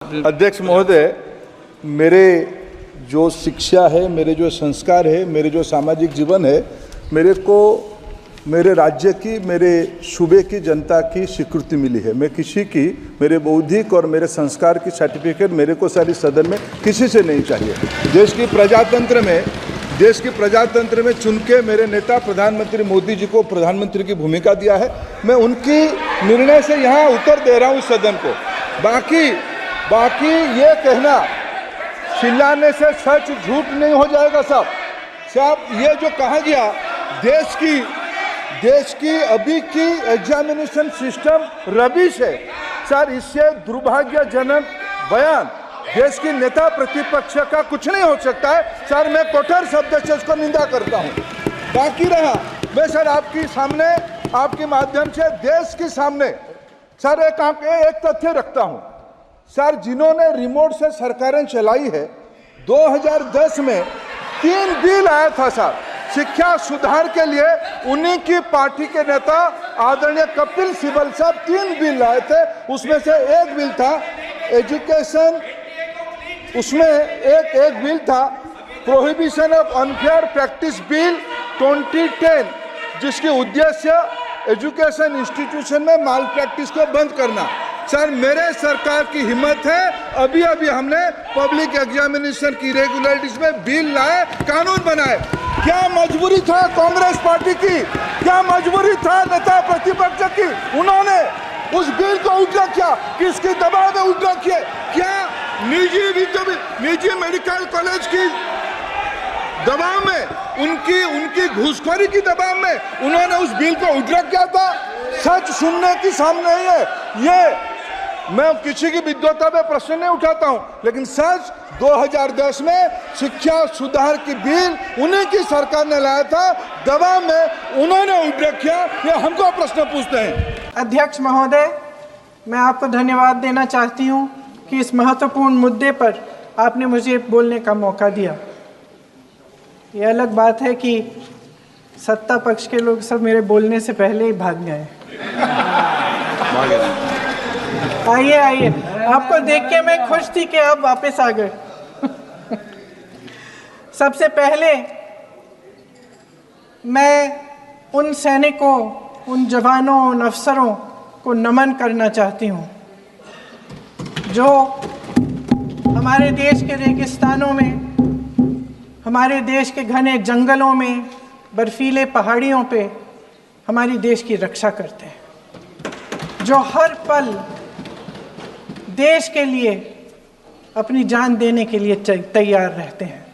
अध्यक्ष महोदय, मेरे जो शिक्षा है, मेरे जो संस्कार है, मेरे जो सामाजिक जीवन है, मेरे को मेरे राज्य की, मेरे सूबे की जनता की स्वीकृति मिली है। मैं किसी की, मेरे बौद्धिक और मेरे संस्कार की सर्टिफिकेट मेरे को सारी सदन में किसी से नहीं चाहिए। देश की प्रजातंत्र में चुन के मेरे नेता प्रधानमंत्री मोदी जी को प्रधानमंत्री की भूमिका दिया है। मैं उनकी निर्णय से यहाँ उत्तर दे रहा हूँ सदन को। बाकी ये कहना चिल्लाने से सच झूठ नहीं हो जाएगा साहब। ये जो कहा गया देश की अभी की एग्जामिनेशन सिस्टम रबिश है सर, इससे दुर्भाग्यजनक बयान देश की नेता प्रतिपक्ष का कुछ नहीं हो सकता है सर। मैं कठोर शब्द से इसको निंदा करता हूँ। बाकी रहा, मैं सर आपके सामने, आपके माध्यम से देश के सामने सर एक तथ्य रखता हूँ सर। जिन्होंने रिमोट से सरकारें चलाई है, 2010 में 3 बिल आया था सर शिक्षा सुधार के लिए। उन्हीं की पार्टी के नेता आदरणीय कपिल सिब्बल साहब 3 बिल लाए थे। उसमें से एक बिल था एजुकेशन, उसमें एक बिल था prohibition of unfair practice bill 2010, जिसकी उद्देश्य एजुकेशन इंस्टीट्यूशन में माल प्रैक्टिस को बंद करना। सर मेरे सरकार की हिम्मत है, अभी हमने पब्लिक एग्जामिनेशन की रेगुलरिटीज में बिल लाए, कानून बनाए। क्या मजबूरी था कांग्रेस पार्टी की, क्या मजबूरी था नेता प्रतिपक्ष की? उन्होंने उस बिल को उल्टा किया, किसके दबाव में उल्टा किया? क्या निजी मेडिकल कॉलेज की दबाव में, उनकी घूसखोरी की दबाव में उन्होंने उस बिल को उल्टा किया था? सच सुनने की सामने है ये। मैं किसी की विद्वता में प्रश्न नहीं उठाता हूं, लेकिन सच 2010 में शिक्षा सुधार की बिल उन्हीं की सरकार ने लाया था, दबाव में उन्होंने उल्टा किया। ये हमको प्रश्न पूछते हैं। अध्यक्ष महोदय, मैं आपको धन्यवाद देना चाहती हूं कि इस महत्वपूर्ण मुद्दे पर आपने मुझे बोलने का मौका दिया। ये अलग बात है कि सत्ता पक्ष के लोग सब मेरे बोलने से पहले ही भाग गए। आइए, आपको देख के मैं खुश थी कि आप वापस आ गए। सबसे पहले मैं उन सैनिकों, उन जवानों, उन अफसरों को नमन करना चाहती हूँ जो हमारे देश के रेगिस्तानों में, हमारे देश के घने जंगलों में, बर्फीले पहाड़ियों पे हमारी देश की रक्षा करते हैं, जो हर पल देश के लिए अपनी जान देने के लिए तैयार रहते हैं।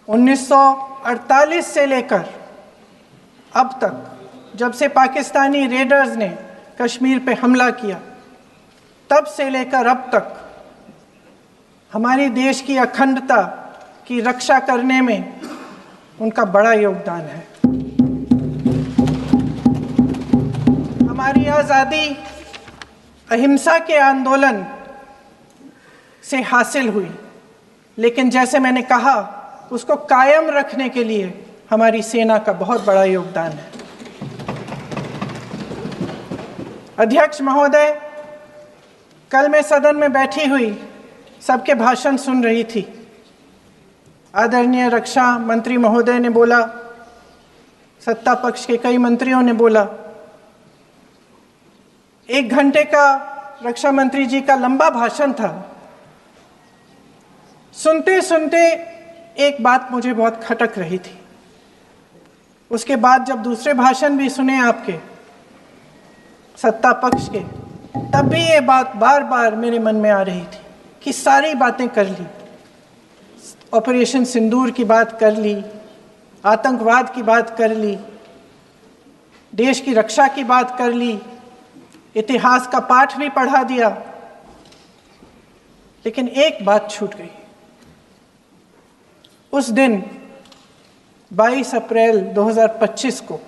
1948 से लेकर अब तक, जब से पाकिस्तानी रेडर्स ने कश्मीर पे हमला किया, तब से लेकर अब तक हमारी देश की अखंडता की रक्षा करने में उनका बड़ा योगदान है। हमारी आज़ादी अहिंसा के आंदोलन से हासिल हुई, लेकिन जैसे मैंने कहा, उसको कायम रखने के लिए हमारी सेना का बहुत बड़ा योगदान है। अध्यक्ष महोदय, कल मैं सदन में बैठी हुई सबके भाषण सुन रही थी। आदरणीय रक्षा मंत्री महोदय ने बोला, सत्ता पक्ष के कई मंत्रियों ने बोला। 1 घंटे का रक्षा मंत्री जी का लंबा भाषण था। सुनते सुनते एक बात मुझे बहुत खटक रही थी। उसके बाद जब दूसरे भाषण भी सुने आपके सत्ता पक्ष के, तब भी ये बात बार बार मेरे मन में आ रही थी कि सारी बातें कर ली, ऑपरेशन सिंदूर की बात कर ली, आतंकवाद की बात कर ली, देश की रक्षा की बात कर ली, इतिहास का पाठ भी पढ़ा दिया, लेकिन एक बात छूट गई। उस दिन 22 अप्रैल 2025 को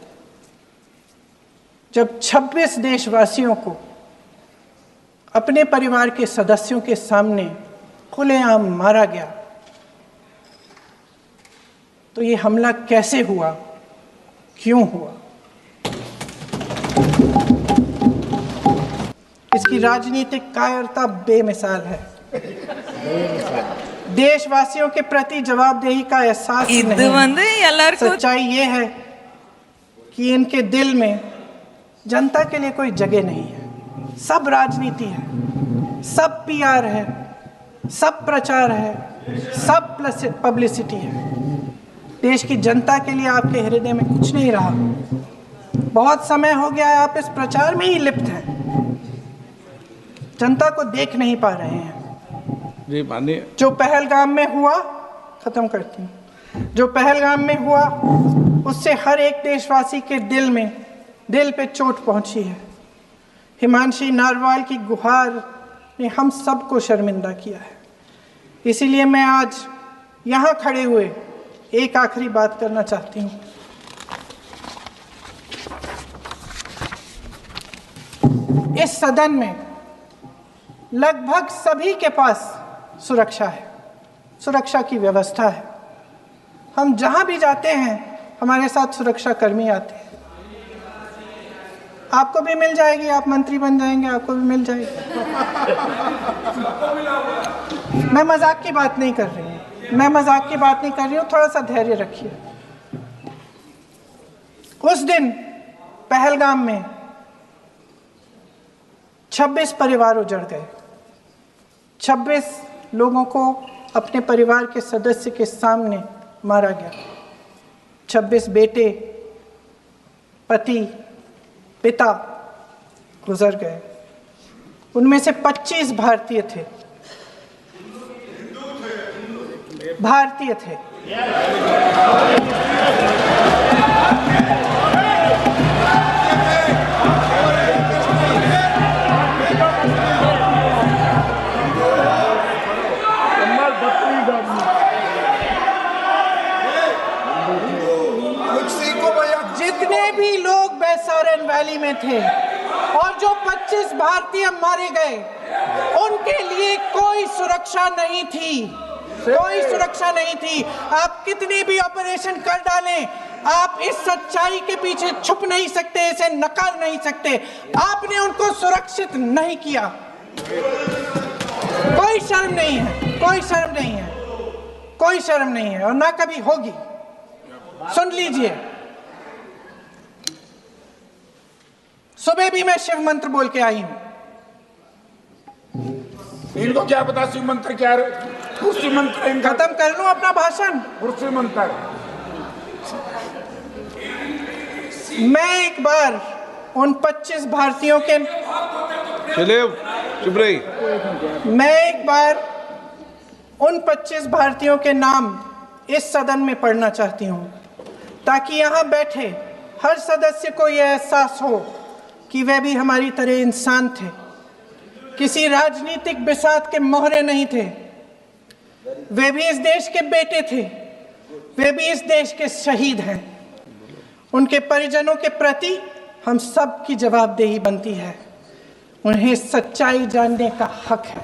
जब 26 देशवासियों को अपने परिवार के सदस्यों के सामने खुलेआम मारा गया, तो ये हमला कैसे हुआ, क्यों हुआ? इसकी राजनीतिक कायरता बेमिसाल है। देशवासियों के प्रति जवाबदेही का एहसास ही இது नहीं வந்து है। எல்லாருக்கும் सच्चाई ये है कि इनके दिल में जनता के लिए कोई जगह नहीं है। सब राजनीति है, सब पीआर है, सब प्रचार है, सब पब्लिसिटी है। देश की जनता के लिए आपके हृदय में कुछ नहीं रहा। बहुत समय हो गया है आप इस प्रचार में ही लिप्त हैं, जनता को देख नहीं पा रहे हैं। जी माननीय, जो पहलगाम में हुआ, खत्म करती हूँ, जो पहलगाम में हुआ उससे हर एक देशवासी के दिल पे चोट पहुंची है। हिमांशी नारवाल की गुहार ने हम सबको शर्मिंदा किया है। इसीलिए मैं आज यहाँ खड़े हुए एक आखिरी बात करना चाहती हूँ। इस सदन में लगभग सभी के पास सुरक्षा है, सुरक्षा की व्यवस्था है। हम जहां भी जाते हैं हमारे साथ सुरक्षा कर्मी आते हैं। आपको भी मिल जाएगी, आप मंत्री बन जाएंगे, आपको भी मिल जाएगी। मैं मजाक की बात नहीं कर रही हूँ, थोड़ा सा धैर्य रखिए। उस दिन पहलगाम में 26 परिवार उजड़ गए। 26 लोगों को अपने परिवार के सदस्य के सामने मारा गया। 26 बेटे, पति, पिता गुजर गए। उनमें से 25 भारतीय थे। जितने भी लोग बैसारन वैली में थे और जो 25 भारतीय मारे गए, उनके लिए कोई सुरक्षा नहीं थी। आप कितने भी ऑपरेशन कर डालें, आप इस सच्चाई के पीछे छुप नहीं सकते, इसे नकार नहीं सकते। आपने उनको सुरक्षित नहीं किया। कोई शर्म नहीं है और ना कभी होगी। सुन लीजिए, सुबह भी मैं शिव मंत्र बोल के आई हूं। इनको क्या पता शिव मंत्र क्या है? शिव मंत्र इनका खत्म कर लूं अपना भाषण। शिव मंत्र। मैं एक बार उन 25 भारतीयों के चुप रही। मैं एक बार उन 25 भारतीयों के नाम इस सदन में पढ़ना चाहती हूं, ताकि यहां बैठे हर सदस्य को यह एहसास हो कि वे भी हमारी तरह इंसान थे, किसी राजनीतिक बिसात के मोहरे नहीं थे। वे भी इस देश के बेटे थे, वे भी इस देश के शहीद हैं। उनके परिजनों के प्रति हम सब की जवाबदेही बनती है। उन्हें सच्चाई जानने का हक है।